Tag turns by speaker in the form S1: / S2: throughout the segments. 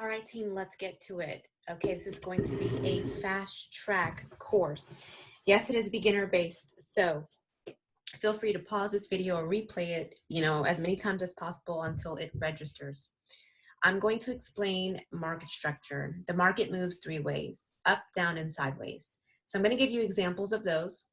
S1: All right, team, let's get to it. Okay, this is going to be a fast track course. Yes, it is beginner based, so feel free to pause this video or replay it, as many times as possible until it registers. I'm going to explain market structure. The market moves three ways: up, down, and sideways. So I'm going to give you examples of those.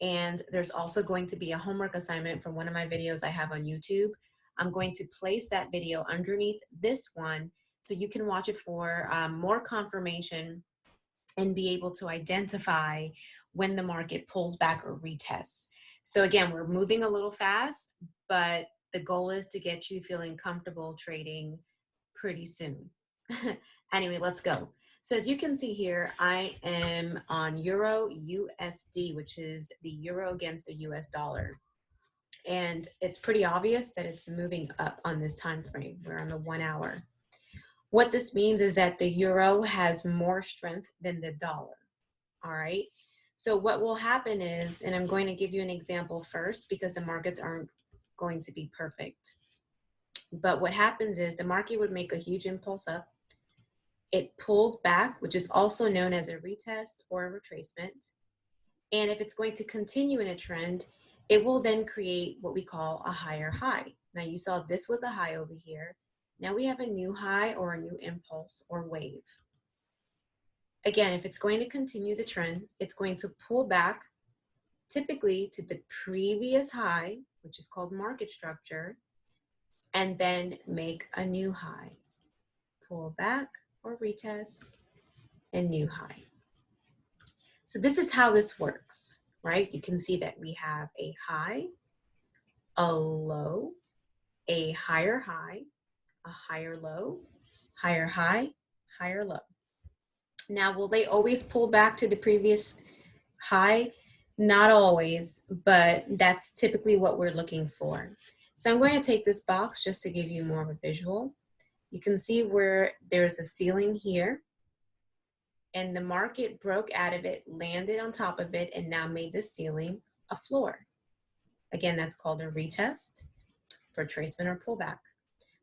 S1: And there's also going to be a homework assignment from one of my videos I have on YouTube. I'm going to place that video underneath this one so you can watch it for more confirmation and be able to identify when the market pulls back or retests. So again, we're moving a little fast, but the goal is to get you feeling comfortable trading pretty soon. Anyway, let's go. So as you can see here, I am on Euro USD, which is the euro against the US dollar. And it's pretty obvious that it's moving up on this time frame. We're on the 1 hour. What this means is that the euro has more strength than the dollar. All right. So what will happen is, and I'm going to give you an example first because the markets aren't going to be perfect. But what happens is the market would make a huge impulse up. It pulls back, which is also known as a retest or a retracement. And if it's going to continue in a trend, it will then create what we call a higher high. Now you saw this was a high over here. Now we have a new high or a new impulse or wave. Again, if it's going to continue the trend, it's going to pull back typically to the previous high, which is called market structure, and then make a new high. Pull back or retest, and new high. So this is how this works, right? You can see that we have a high, a low, a higher high, a higher low, higher high, higher low. Now, will they always pull back to the previous high? Not always, but that's typically what we're looking for. So I'm going to take this box just to give you more of a visual. You can see where there's a ceiling here, and the market broke out of it, landed on top of it, and now made the ceiling a floor. Again, that's called a retest, retracement, or pullback.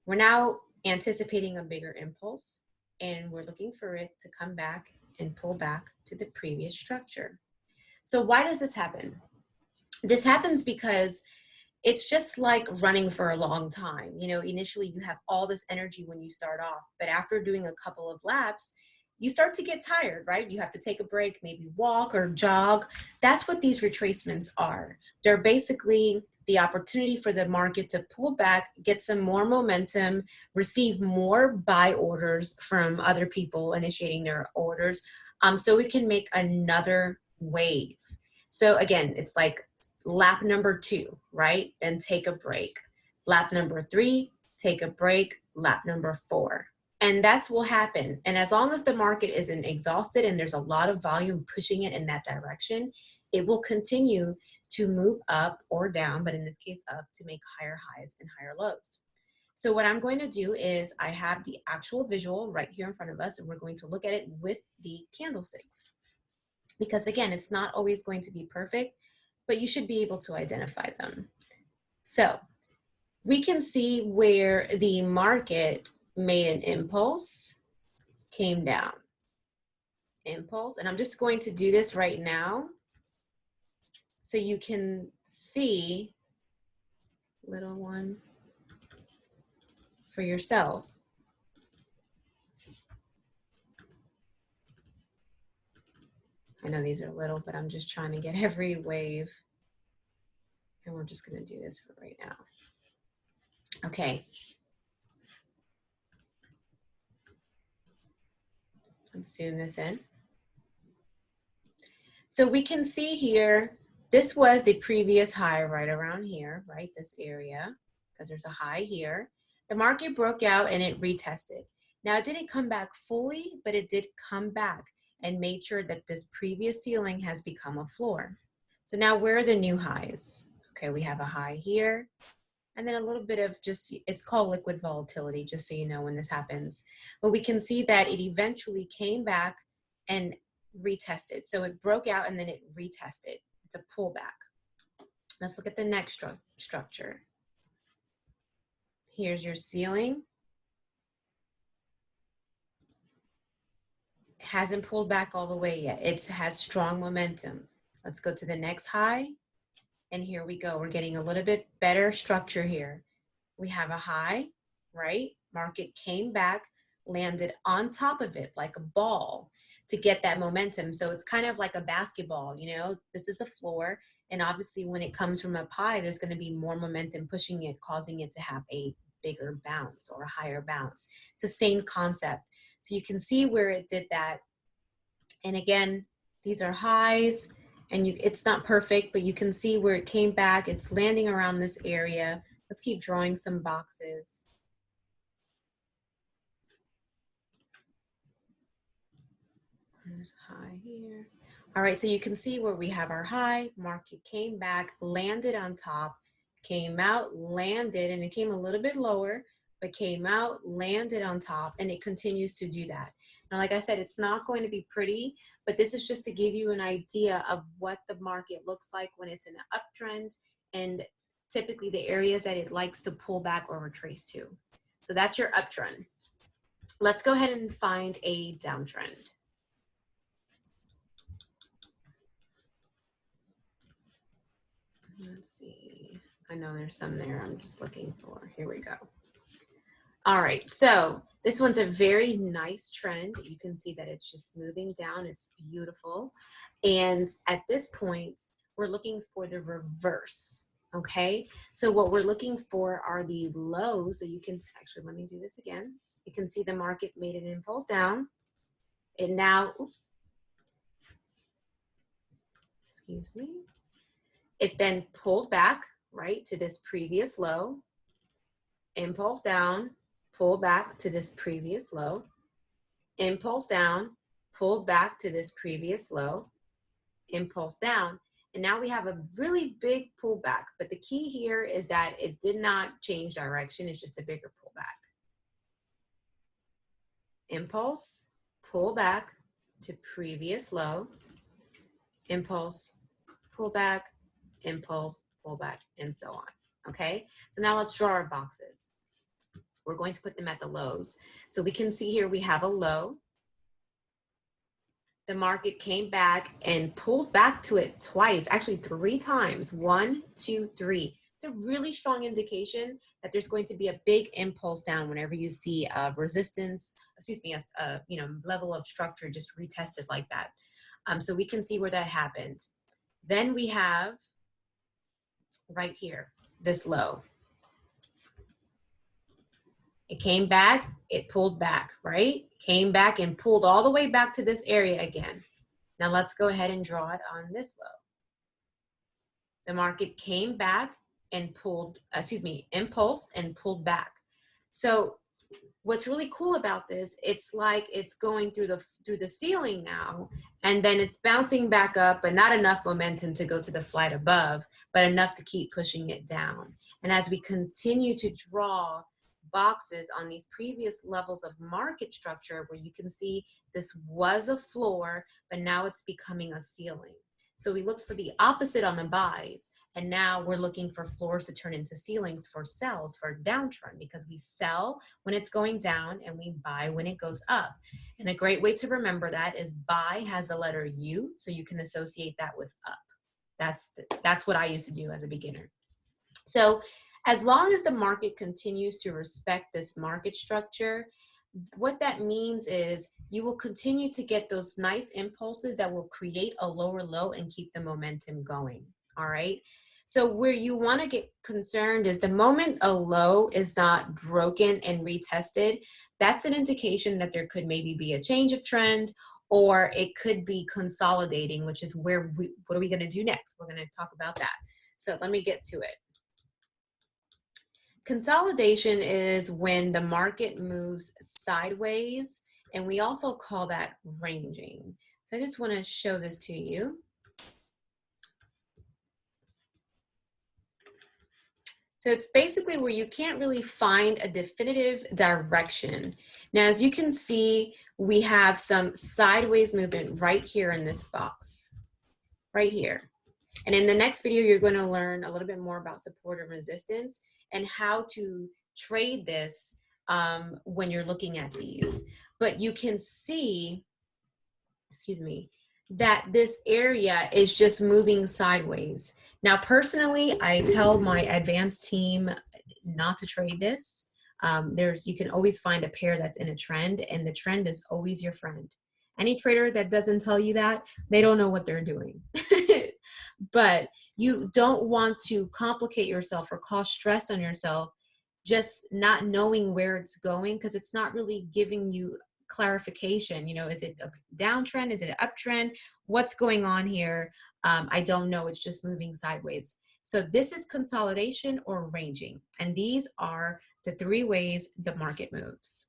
S1: We're now anticipating a bigger impulse, and we're looking for it to come back and pull back to the previous structure. So why does this happen? This happens because it's just like running for a long time. Initially you have all this energy when you start off, but after doing a couple of laps, you start to get tired, right? You have to take a break, maybe walk or jog. That's what these retracements are. They're basically the opportunity for the market to pull back, get some more momentum, receive more buy orders from other people initiating their orders, so we can make another wave. So again, it's like lap number 2, right? Then take a break. Lap number 3, take a break. Lap number 4. And that's what will happen. And as long as the market isn't exhausted and there's a lot of volume pushing it in that direction, it will continue to move up or down, but in this case up, to make higher highs and higher lows. So what I'm going to do is I have the actual visual right here in front of us, and we're going to look at it with the candlesticks. Because again, it's not always going to be perfect, but you should be able to identify them. So we can see where the market made an impulse, came down, impulse, and I'm just going to do this right now so you can see, little one, for yourself. I know these are little, but I'm just trying to get every wave, and we're just going to do this for right now. Okay. Let's zoom this in. So we can see here, this was the previous high right around here, right? This area, because there's a high here. The market broke out and it retested. Now it didn't come back fully, but it did come back and made sure that this previous ceiling has become a floor. So now where are the new highs? Okay, we have a high here, and then a little bit of just, it's called liquid volatility, just so you know when this happens. But we can see that it eventually came back and retested. So it broke out and then it retested. It's a pullback. Let's look at the next structure. Here's your ceiling. hasn't pulled back all the way yet. It has strong momentum. Let's go to the next high. And here we go. We're getting a little bit better structure here. We have a high, right? Market came back, landed on top of it like a ball to get that momentum. So it's kind of like a basketball, you know, this is the floor. And obviously when it comes from up high, there's going to be more momentum pushing it, causing it to have a bigger bounce or a higher bounce. It's the same concept. So you can see where it did that. And again, these are highs and it's not perfect, but you can see where it came back. It's landing around this area. Let's keep drawing some boxes. There's a high here. All right, so you can see where we have our high, market came back, landed on top, came out, landed, and it came a little bit lower, but came out, landed on top, and it continues to do that. Now, like I said, it's not going to be pretty, but this is just to give you an idea of what the market looks like when it's in an uptrend and typically the areas that it likes to pull back or retrace to. So that's your uptrend. Let's go ahead and find a downtrend. Let's see. I know there's some there I'm just looking for. Here we go. All right, so this one's a very nice trend. You can see that it's just moving down. It's beautiful. And at this point, we're looking for the reverse, okay? So what we're looking for are the lows. So you can, actually, let me do this again. You can see the market made an impulse down. It now, oops, excuse me. It then pulled back, right, to this previous low, impulse down, pull back to this previous low, impulse down, pulled back to this previous low, impulse down, and now we have a really big pullback. But the key here is that it did not change direction, it's just a bigger pullback. Impulse, pull back to previous low, impulse, pull back, impulse, pull back, and so on. Okay, so now let's draw our boxes. We're going to put them at the lows. So we can see here we have a low. The market came back and pulled back to it twice, actually 3 times. 1, 2, 3. It's a really strong indication that there's going to be a big impulse down whenever you see a resistance, excuse me, a level of structure just retested like that. So we can see where that happened. Then we have right here, this low. It came back, it pulled back, right? Came back and pulled all the way back to this area again. Now let's go ahead and draw it on this low. The market came back and pulled, impulsed and pulled back. So what's really cool about this, it's like it's going through the ceiling now, and then it's bouncing back up, but not enough momentum to go to the flight above, but enough to keep pushing it down. And as we continue to draw boxes on these previous levels of market structure, where you can see this was a floor, but now it's becoming a ceiling. So we look for the opposite on the buys, and now we're looking for floors to turn into ceilings for sells, for downtrend, because we sell when it's going down and we buy when it goes up. And a great way to remember that is buy has the letter U, so you can associate that with up. That's what I used to do as a beginner. So as long as the market continues to respect this market structure, what that means is you will continue to get those nice impulses that will create a lower low and keep the momentum going. All right. So where you want to get concerned is the moment a low is not broken and retested, that's an indication that there could maybe be a change of trend, or it could be consolidating, which is where what are we going to do next? We're going to talk about that. So let me get to it. Consolidation is when the market moves sideways, and we also call that ranging. So I just want to show this to you. So it's basically where you can't really find a definitive direction. Now, as you can see, we have some sideways movement right here in this box, right here. And in the next video, you're going to learn a little bit more about support and resistance and how to trade this when you're looking at these. But you can see excuse me, that this area is just moving sideways. Now, personally, I tell my advanced team not to trade this. You can always find a pair that's in a trend, and the trend is always your friend. Any trader that doesn't tell you that, they don't know what they're doing. But you don't want to complicate yourself or cause stress on yourself just not knowing where it's going, because it's not really giving you clarification. You know, is it a downtrend? Is it an uptrend? What's going on here? I don't know. It's just moving sideways. So this is consolidation or ranging. And these are the three ways the market moves.